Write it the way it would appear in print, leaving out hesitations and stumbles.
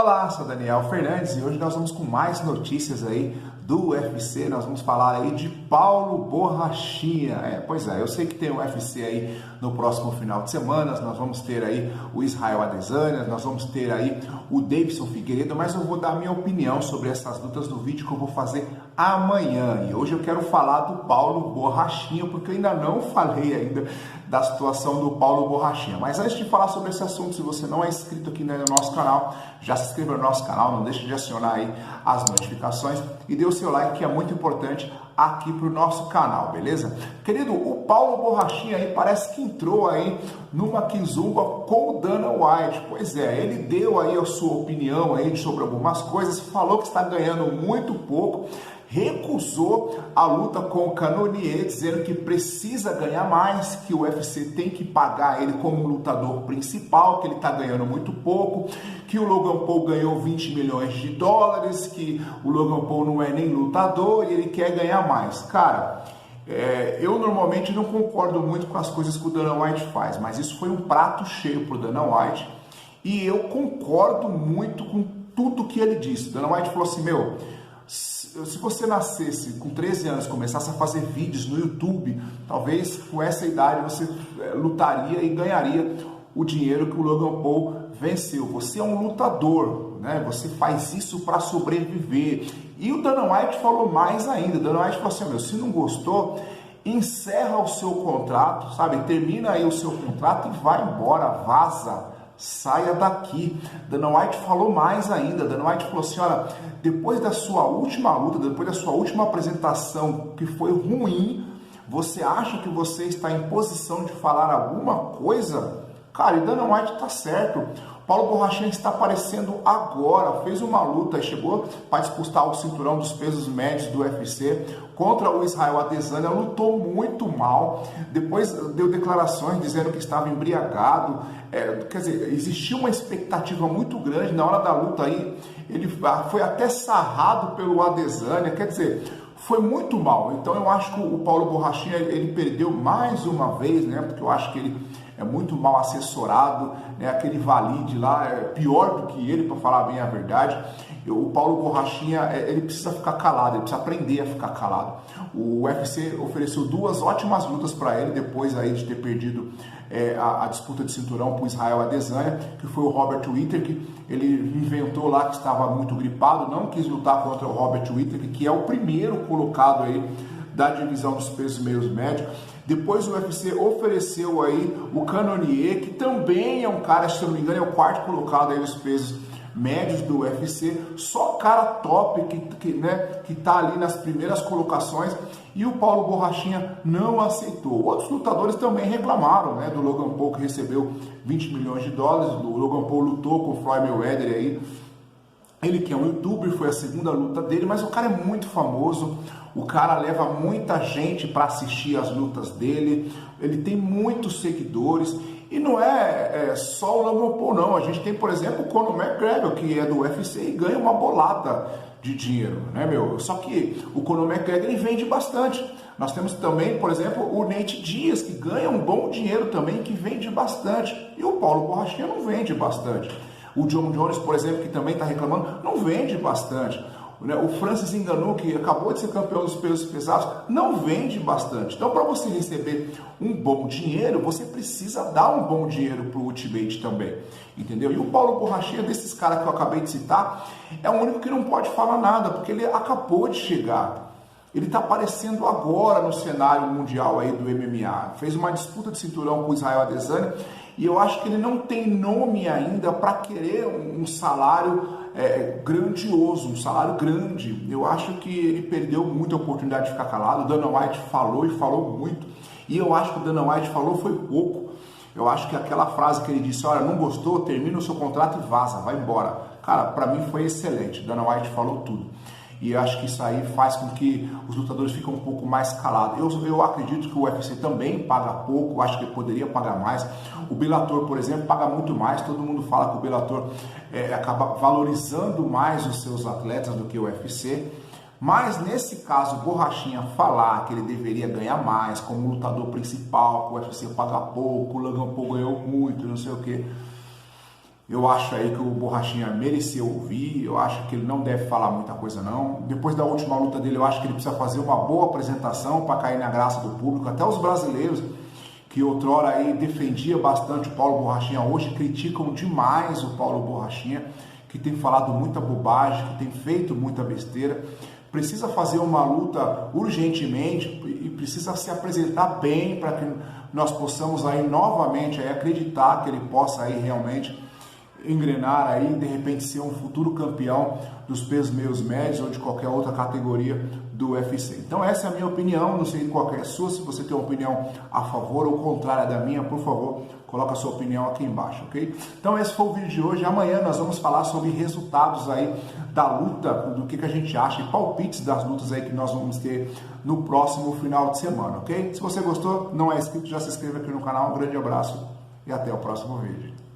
Olá, sou Daniel Fernandes e hoje nós vamos com mais notícias aí do UFC. Nós vamos falar aí de Paulo Borrachinha. Pois é, eu sei que tem o UFC aí no próximo final de semana. Nós vamos ter aí o Israel Adesanya, nós vamos ter aí o Deiveson Figueiredo, mas eu vou dar a minha opinião sobre essas lutas no vídeo que eu vou fazer amanhã. E hoje eu quero falar do Paulo Borrachinha, porque eu ainda não falei ainda da situação do Paulo Borrachinha. Mas antes de falar sobre esse assunto, se você não é inscrito aqui no nosso canal, já se inscreva no nosso canal, não deixe de acionar aí as notificações e dê o seu like, que é muito importante aqui para o nosso canal, beleza? Querido, o Paulo Borrachinha aí parece que entrou aí numa quizumba com o Dana White. Pois é, ele deu aí a sua opinião aí sobre algumas coisas, falou que está ganhando muito pouco, recusou a luta com o Cannonier, dizendo que precisa ganhar mais, que o UFC tem que pagar ele como lutador principal, que ele está ganhando muito pouco, que o Logan Paul ganhou 20 milhões de dólares, que o Logan Paul não é nem lutador e ele quer ganhar mais. Cara, eu normalmente não concordo muito com as coisas que o Dana White faz, mas isso foi um prato cheio para o Dana White e eu concordo muito com tudo que ele disse. O Dana White falou assim, se você nascesse com 13 anos, começasse a fazer vídeos no YouTube, talvez com essa idade você lutaria e ganharia o dinheiro que o Logan Paul venceu. Você é um lutador, né? Você faz isso para sobreviver. E o Dana White falou mais ainda. O Dana White falou assim, se não gostou, encerra o seu contrato, sabe? Termina aí o seu contrato e vai embora, vaza. Saia daqui. Dana White falou mais ainda. Dana White falou assim, olha, depois da sua última luta, depois da sua última apresentação que foi ruim, você acha que você está em posição de falar alguma coisa? Cara, e Dana White tá certo. Paulo Borrachinha está aparecendo agora, fez uma luta e chegou para disputar o cinturão dos pesos médios do UFC contra o Israel Adesanya, lutou muito mal, depois deu declarações dizendo que estava embriagado, quer dizer, existia uma expectativa muito grande na hora da luta aí, ele foi até sarrado pelo Adesanya, quer dizer, foi muito mal. Então eu acho que o Paulo Borrachinha, ele perdeu mais uma vez, né, porque eu acho que ele é muito mal assessorado, né? Aquele Valide lá é pior do que ele, para falar bem a verdade. O Paulo Borrachinha, ele precisa ficar calado, ele precisa aprender a ficar calado. O UFC ofereceu duas ótimas lutas para ele, depois aí de ter perdido a disputa de cinturão para o Israel Adesanya, que foi o Robert Whittaker, que ele inventou lá que estava muito gripado, não quis lutar contra o Robert Whittaker, que é o primeiro colocado aí da divisão dos pesos meios médios. Depois o UFC ofereceu aí o Cannonier, que também é um cara, se eu não me engano, é o quarto colocado aí nos pesos médios do UFC, só cara top que tá ali nas primeiras colocações, e o Paulo Borrachinha não aceitou. Outros lutadores também reclamaram, né, do Logan Paul, que recebeu 20 milhões de dólares, o Logan Paul lutou com o Floyd Mayweather aí, ele que é um youtuber, foi a segunda luta dele, mas o cara é muito famoso, o cara leva muita gente para assistir as lutas dele, ele tem muitos seguidores, e não é só o Logan Paul não, a gente tem, por exemplo, o Conor McGregor, que é do UFC e ganha uma bolada de dinheiro, né, Só que o Conor McGregor, ele vende bastante. Nós temos também, por exemplo, o Nate Diaz, que ganha um bom dinheiro também, que vende bastante, e o Paulo Borrachinha não vende bastante. O John Jones, por exemplo, que também está reclamando, não vende bastante. O Francis Ngannou, que acabou de ser campeão dos pesos pesados, não vende bastante. Então, para você receber um bom dinheiro, você precisa dar um bom dinheiro para o Ultimate também, entendeu? E o Paulo Borrachinha, desses caras que eu acabei de citar, é o único que não pode falar nada, porque ele acabou de chegar. Ele está aparecendo agora no cenário mundial aí do MMA. Fez uma disputa de cinturão com o Israel Adesanya e eu acho que ele não tem nome ainda para querer um salário grandioso, um salário grande. Eu acho que ele perdeu muita oportunidade de ficar calado. O Dana White falou e falou muito. E eu acho que o Dana White falou foi pouco. Eu acho que aquela frase que ele disse, olha, não gostou, termina o seu contrato e vaza, vai embora. Cara, para mim foi excelente. O Dana White falou tudo. E eu acho que isso aí faz com que os lutadores fiquem um pouco mais calados. Eu acredito que o UFC também paga pouco, acho que poderia pagar mais. O Bellator, por exemplo, paga muito mais. Todo mundo fala que o Bellator acaba valorizando mais os seus atletas do que o UFC. Mas nesse caso, o Borrachinha falar que ele deveria ganhar mais como lutador principal, que o UFC paga pouco, o Logan Paul ganhou muito, não sei o quê. Eu acho aí que o Borrachinha mereceu ouvir, eu acho que ele não deve falar muita coisa não. Depois da última luta dele, eu acho que ele precisa fazer uma boa apresentação para cair na graça do público. Até os brasileiros, que outrora aí defendia bastante o Paulo Borrachinha, hoje criticam demais o Paulo Borrachinha, que tem falado muita bobagem, que tem feito muita besteira. Precisa fazer uma luta urgentemente e precisa se apresentar bem para que nós possamos aí novamente aí acreditar que ele possa aí realmente engrenar aí, de repente ser um futuro campeão dos pesos meios médios ou de qualquer outra categoria do UFC. Então essa é a minha opinião, não sei qual é a sua. Se você tem uma opinião a favor ou contrária da minha, por favor, coloca a sua opinião aqui embaixo, ok? Então esse foi o vídeo de hoje. Amanhã nós vamos falar sobre resultados aí da luta, do que a gente acha e palpites das lutas aí que nós vamos ter no próximo final de semana, ok? Se você gostou, não é inscrito, já se inscreva aqui no canal. Um grande abraço e até o próximo vídeo.